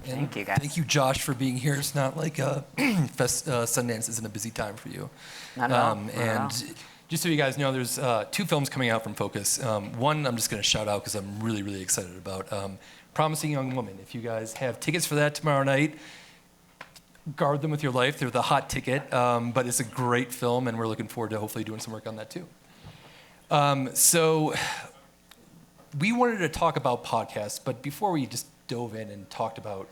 Thank you, guys. Thank you, Josh, for being here. It's not like Sundance isn't a busy time for you. Not at all. And just so you guys know, there's 2 films coming out from Focus. One I'm just going to shout out because I'm really, really excited about. Promising Young Woman. If you guys have tickets for that tomorrow night, guard them with your life. They're the hot ticket, but it's a great film, and we're looking forward to hopefully doing some work on that too. So we wanted to talk about podcasts, but before we just dove in and talked about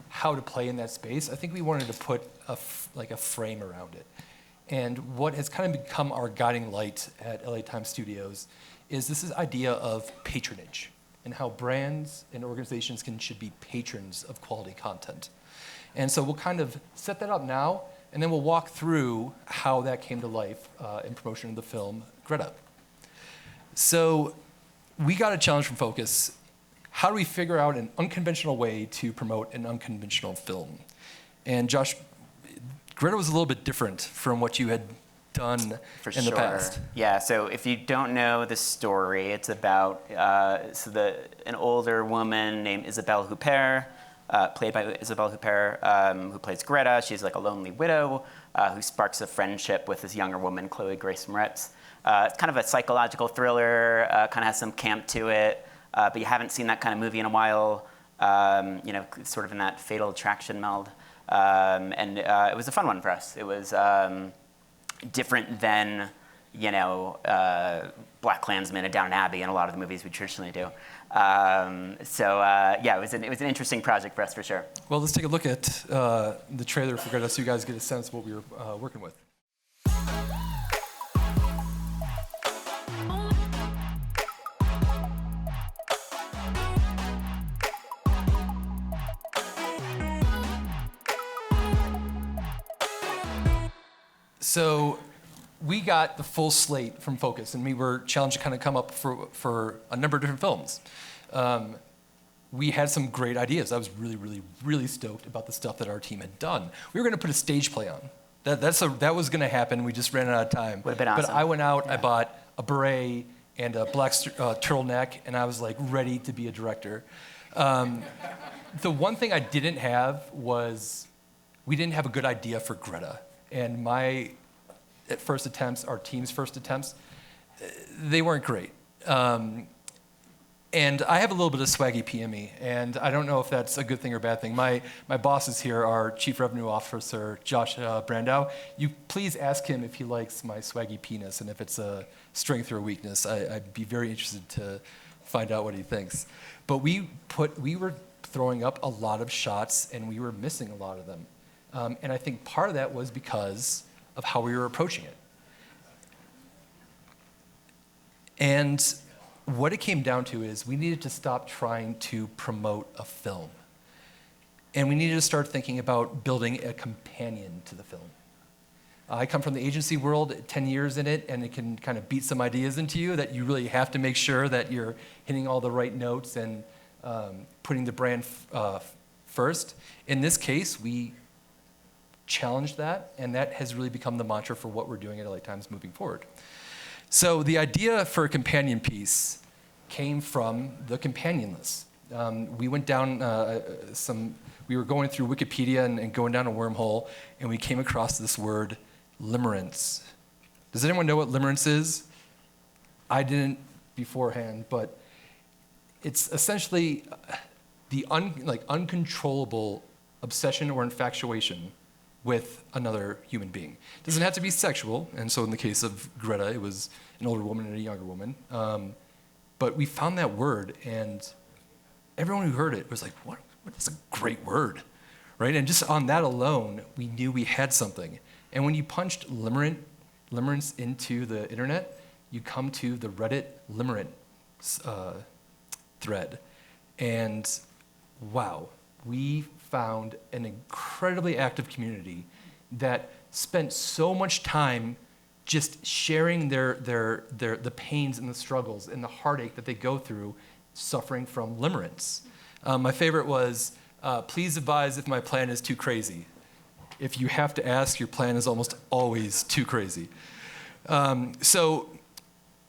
how to play in that space, I think we wanted to put a frame around it. And what has kind of become our guiding light at LA Times Studios is this idea of patronage and how brands and organizations should be patrons of quality content. And so we'll kind of set that up now, and then we'll walk through how that came to life in promotion of the film Greta. So we got a challenge from Focus. How do we figure out an unconventional way to promote an unconventional film? And Josh, Greta was a little bit different from what you had done in the past. Yeah, so if you don't know the story, it's about an older woman named Isabelle Huppert, played by Isabelle Huppert, who plays Greta. She's like a lonely widow who sparks a friendship with this younger woman, Chloe Grace Moretz. It's kind of a psychological thriller, kind of has some camp to it, but you haven't seen that kind of movie in a while, sort of in that Fatal Attraction meld. And it was a fun one for us. It was different than, Black Klansman and Downton Abbey and a lot of the movies we traditionally do. It was an interesting project for us for sure. Well, let's take a look at the trailer for Greta so you guys get a sense of what we were working with. So we got the full slate from Focus, and we were challenged to kind of come up for a number of different films. We had some great ideas. I was really, really, really stoked about the stuff that our team had done. We were going to put a stage play on. That was going to happen. We just ran out of time. Would have been awesome. But I went out, I bought a beret and a black turtleneck, and I was like ready to be a director. The one thing I didn't have was we didn't have a good idea for Greta. And my first attempts, our team's first attempts, they weren't great. And I have a little bit of swaggy P in me, and I don't know if that's a good thing or bad thing. My bosses here are Chief Revenue Officer Josh Brandow. You please ask him if he likes my swaggy penis and if it's a strength or a weakness. I'd be very interested to find out what he thinks. But we were throwing up a lot of shots, and we were missing a lot of them. And I think part of that was because of how we were approaching it. And what it came down to is we needed to stop trying to promote a film. And we needed to start thinking about building a companion to the film. I come from the agency world, 10 years in it, and it can kind of beat some ideas into you that you really have to make sure that you're hitting all the right notes and putting the brand first. In this case, we challenged that, and that has really become the mantra for what we're doing at LA Times moving forward. So the idea for a companion piece came from the companion list. We went down we were going through Wikipedia and going down a wormhole, and we came across this word, limerence. Does anyone know what limerence is? I didn't beforehand, but it's essentially the uncontrollable obsession or infatuation with another human being. It doesn't have to be sexual, and so in the case of Greta, it was an older woman and a younger woman. But we found that word, and everyone who heard it was like, what is a great word, right? And just on that alone, we knew we had something. And when you punched limerence into the internet, you come to the Reddit limerence thread. And wow, we found an incredibly active community that spent so much time just sharing the pains and the struggles and the heartache that they go through suffering from limerence. My favorite was, please advise if my plan is too crazy. If you have to ask, your plan is almost always too crazy. So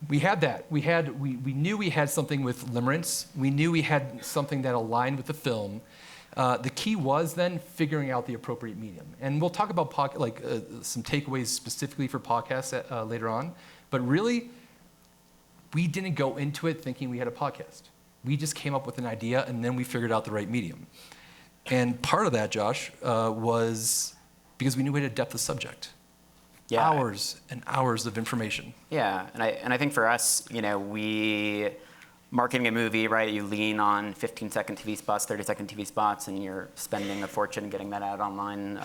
we had that. We knew we had something with limerence. We knew we had something that aligned with the film. The key was then figuring out the appropriate medium. And we'll talk about some takeaways specifically for podcasts later on. But really, we didn't go into it thinking we had a podcast. We just came up with an idea, and then we figured out the right medium. And part of that, Josh, was because we knew we had a depth of subject. Yeah. Hours and hours of information. Yeah, and I think for us, marketing a movie, right? You lean on 15-second TV spots, 30-second TV spots, and you're spending a fortune getting that out online.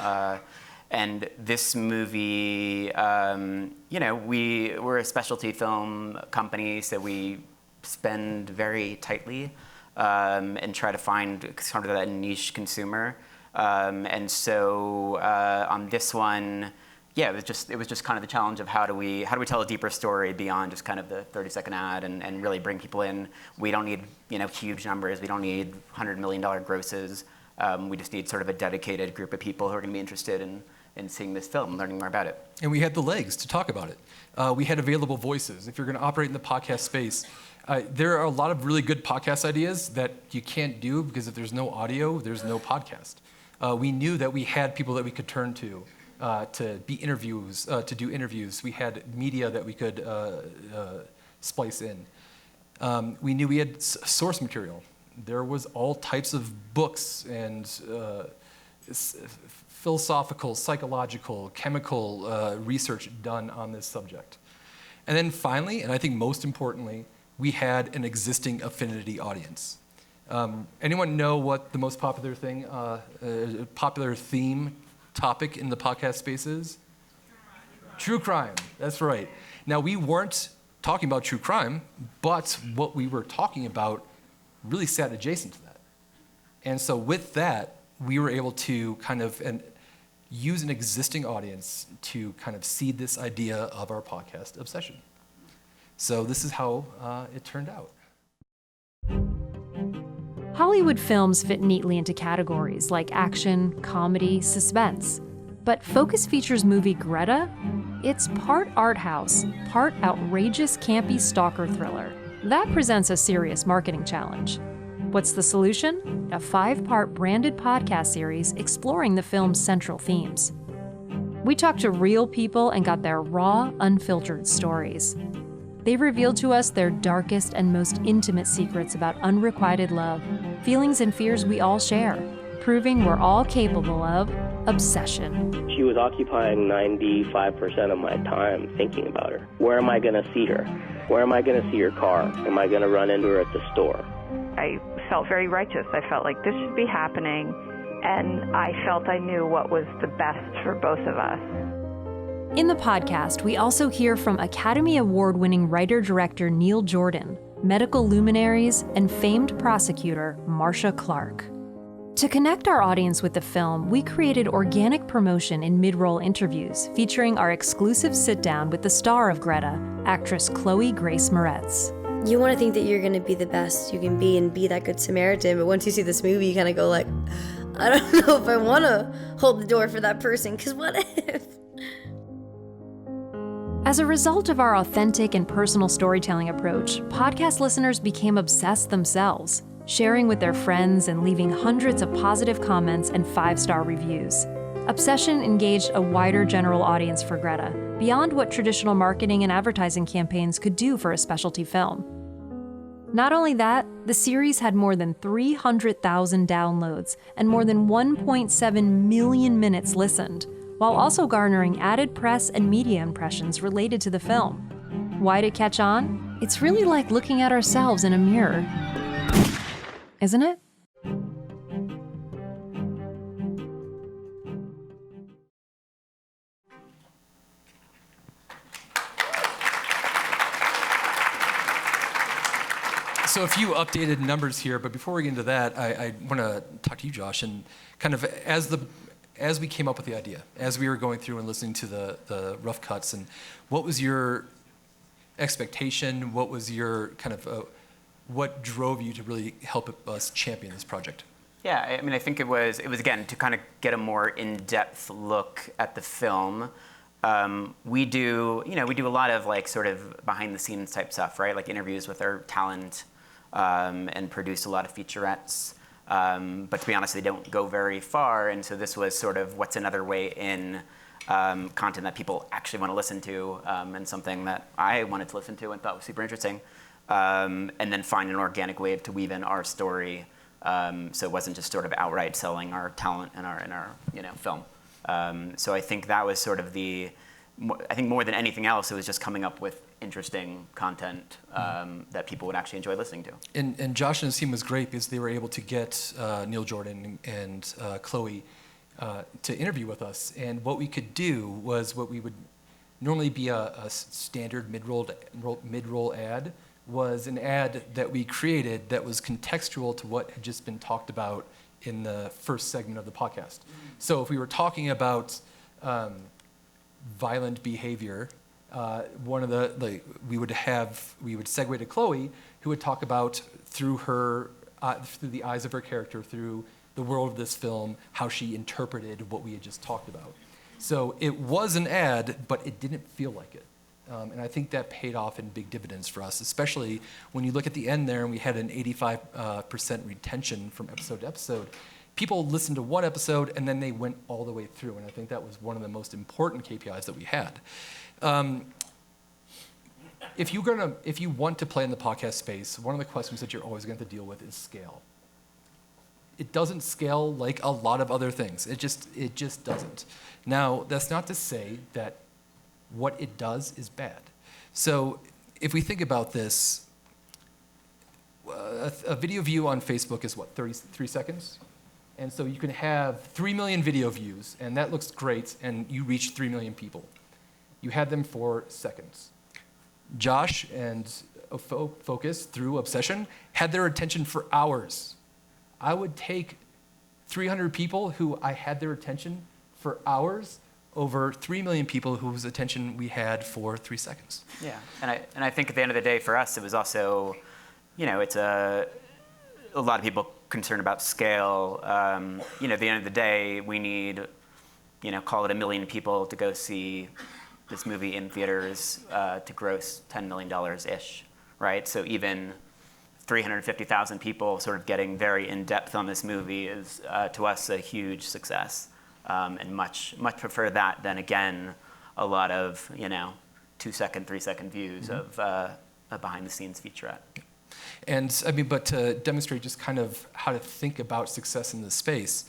And this movie, we're a specialty film company, so we spend very tightly and try to find sort of that niche consumer. And so on this one, yeah, it was just kind of the challenge of how do we tell a deeper story beyond just kind of the 30-second ad and really bring people in. We don't need huge numbers. We don't need $100 million grosses. We just need sort of a dedicated group of people who are going to be interested in seeing this film, learning more about it. And we had the legs to talk about it. We had available voices. If you're going to operate in the podcast space, there are a lot of really good podcast ideas that you can't do because if there's no audio, there's no podcast. We knew that we had people that we could turn to be interviews, to do interviews. We had media that we could splice in. We knew we had source material. There was all types of books and philosophical, psychological, chemical research done on this subject. And then finally, and I think most importantly, we had an existing affinity audience. Anyone know what the most popular theme topic in the podcast space is? True crime. That's right. Now, we weren't talking about true crime, but what we were talking about really sat adjacent to that. And so with that, we were able to kind of use an existing audience to kind of seed this idea of our podcast obsession. So this is how it turned out. Hollywood films fit neatly into categories like action, comedy, suspense. But Focus Features movie Greta? It's part art house, part outrageous, campy stalker thriller. That presents a serious marketing challenge. What's the solution? A 5-part branded podcast series exploring the film's central themes. We talked to real people and got their raw, unfiltered stories. They revealed to us their darkest and most intimate secrets about unrequited love, feelings and fears we all share, proving we're all capable of obsession. She was occupying 95% of my time thinking about her. Where am I going to see her? Where am I going to see her car? Am I going to run into her at the store? I felt very righteous. I felt like this should be happening, and I felt I knew what was the best for both of us. In the podcast, we also hear from Academy Award-winning writer-director Neil Jordan, medical luminaries, and famed prosecutor Marcia Clark. To connect our audience with the film, we created organic promotion in mid-roll interviews featuring our exclusive sit-down with the star of Greta, actress Chloe Grace Moretz. You want to think that you're going to be the best you can be and be that good Samaritan, but once you see this movie, you kind of go like, I don't know if I want to hold the door for that person, because what if? As a result of our authentic and personal storytelling approach, podcast listeners became obsessed themselves, sharing with their friends and leaving hundreds of positive comments and 5-star reviews. Obsession engaged a wider general audience for Greta, beyond what traditional marketing and advertising campaigns could do for a specialty film. Not only that, the series had more than 300,000 downloads and more than 1.7 million minutes listened, while also garnering added press and media impressions related to the film. Why'd it catch on? It's really like looking at ourselves in a mirror, isn't it? So a few updated numbers here, but before we get into that, I want to talk to you, Josh, and kind of as we came up with the idea, as we were going through and listening to the rough cuts, and what was your expectation? What was your kind of, what drove you to really help us champion this project? Yeah, I mean, I think it was again, to kind of get a more in-depth look at the film. We do a lot of like sort of behind-the-scenes type stuff, right? Like interviews with our talent, and produce a lot of featurettes. But to be honest, they don't go very far. And so this was sort of what's another way in content that people actually want to listen to, and something that I wanted to listen to and thought was super interesting. And then find an organic way to weave in our story. So it wasn't just sort of outright selling our talent in our film. So I think that was sort of I think more than anything else, it was just coming up with interesting content that people would actually enjoy listening to. And Josh and his team was great because they were able to get Neil Jordan and Chloe to interview with us. And what we could do was what we would normally be a standard mid-roll ad, was an ad that we created that was contextual to what had just been talked about in the first segment of the podcast. So if we were talking about violent behavior, we would segue to Chloe, who would talk about through the eyes of her character, through the world of this film, how she interpreted what we had just talked about. So it was an ad, but it didn't feel like it. And I think that paid off in big dividends for us, especially when you look at the end there and we had an 85% retention from episode to episode. People listened to one episode and then they went all the way through, and I think that was one of the most important KPIs that we had. If you want to play in the podcast space, one of the questions that you're always going to have to deal with is scale. It doesn't scale like a lot of other things. It just doesn't. Now, that's not to say that what it does is bad. So if we think about this, a video view on Facebook is what, 33 seconds? And so you can have 3 million video views, and that looks great, and you reach 3 million people. You had them for seconds. Josh and Focus, through Obsession, had their attention for hours. I would take 300 people who I had their attention for hours over 3 million people whose attention we had for 3 seconds. Yeah, and I think at the end of the day, for us, it was also, it's a lot of people concerned about scale. At the end of the day, we need, call it 1 million people to go see this movie in theaters to gross $10 million-ish, right? So even 350,000 people sort of getting very in-depth on this movie is, to us, a huge success. And much prefer that than, again, a lot of 2-second, 3-second views of a behind-the-scenes featurette. And but to demonstrate just kind of how to think about success in this space,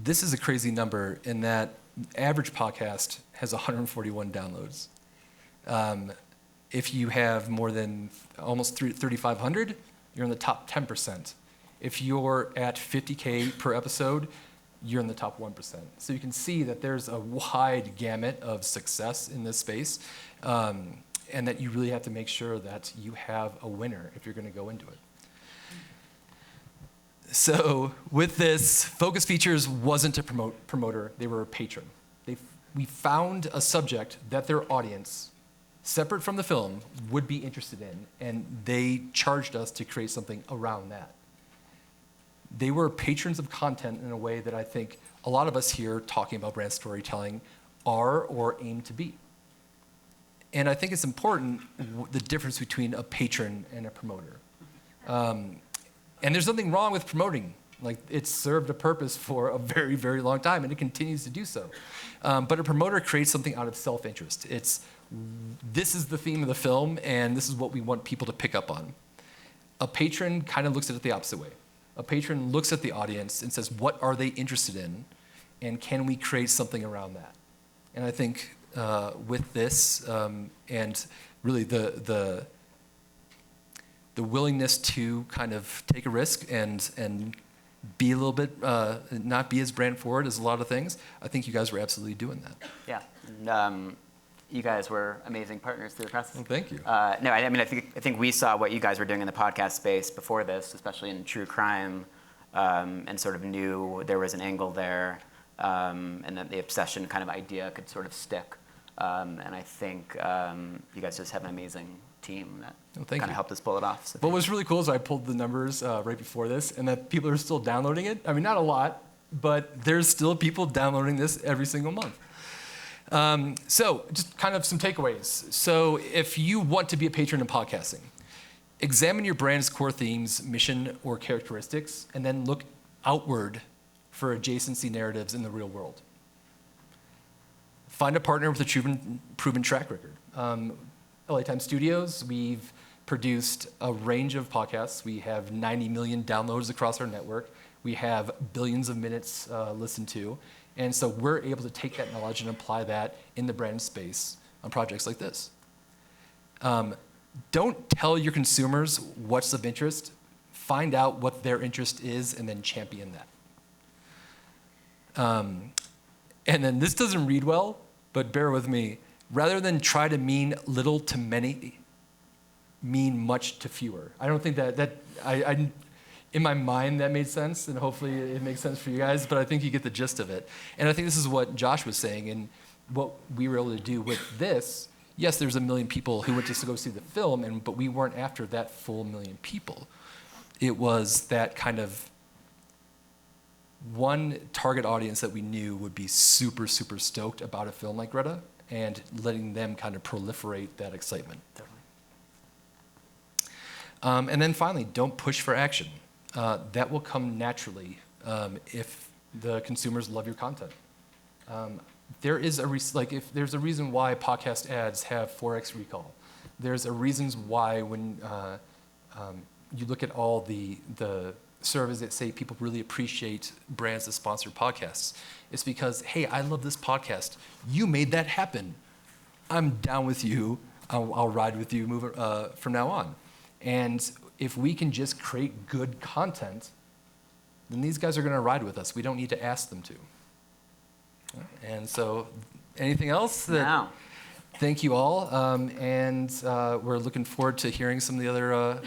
this is a crazy number in that average podcast has 141 downloads. If you have more than almost 3,500, you're in the top 10%. If you're at 50K per episode, you're in the top 1%. So you can see that there's a wide gamut of success in this space, and that you really have to make sure that you have a winner if you're going to go into it. So with this, Focus Features wasn't a promoter, they were a patron. We found a subject that their audience, separate from the film, would be interested in, and they charged us to create something around that. They were patrons of content in a way that I think a lot of us here talking about brand storytelling are or aim to be. And I think it's important, the difference between a patron and a promoter. And there's nothing wrong with promoting. Like, it's served a purpose for a very, very long time, and it continues to do so. But a promoter creates something out of self-interest. This is the theme of the film, and this is what we want people to pick up on. A patron kind of looks at it the opposite way. A patron looks at the audience and says, what are they interested in, and can we create something around that? And I think with this, and really the willingness to kind of take a risk and be a little bit, not be as brand forward as a lot of things, I think you guys were absolutely doing that. Yeah, and you guys were amazing partners through the process. Well, thank you. I think we saw what you guys were doing in the podcast space before this, especially in true crime, and sort of knew there was an angle there, and that the Obsession kind of idea could sort of stick. And I think you guys just have an amazing team that kind of helped us pull it off. So what was really cool is I pulled the numbers right before this, and that people are still downloading it. I mean, not a lot, but there's still people downloading this every single month. So just kind of some takeaways. So if you want to be a patron in podcasting, examine your brand's core themes, mission, or characteristics, and then look outward for adjacency narratives in the real world. Find a partner with a proven track record. LA Times Studios, we've produced a range of podcasts. We have 90 million downloads across our network. We have billions of minutes listened to. And so we're able to take that knowledge and apply that in the brand space on projects like this. Don't tell your consumers what's of interest. Find out what their interest is and then champion that. And then this doesn't read well, but bear with me. Rather than try to mean little to many, mean much to fewer. I don't think I in my mind that made sense, and hopefully it makes sense for you guys, but I think you get the gist of it. And I think this is what Josh was saying, and what we were able to do with this. Yes, there's 1 million people who went to go see the film, but we weren't after that full 1 million people. It was that kind of one target audience that we knew would be super, super stoked about a film like Greta, and letting them kind of proliferate that excitement. And then finally, don't push for action. That will come naturally if the consumers love your content. There is if there's a reason why podcast ads have 4x recall. There's a reasons why when you look at all the surveys that say people really appreciate brands that sponsor podcasts. It's because, hey, I love this podcast. You made that happen. I'm down with you. I'll ride with you from now on. And if we can just create good content, then these guys are going to ride with us. We don't need to ask them to. And so, anything else? No. Thank you all. And we're looking forward to hearing some of the other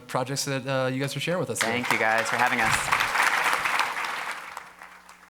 projects that you guys are sharing with us. Thank you guys for having us.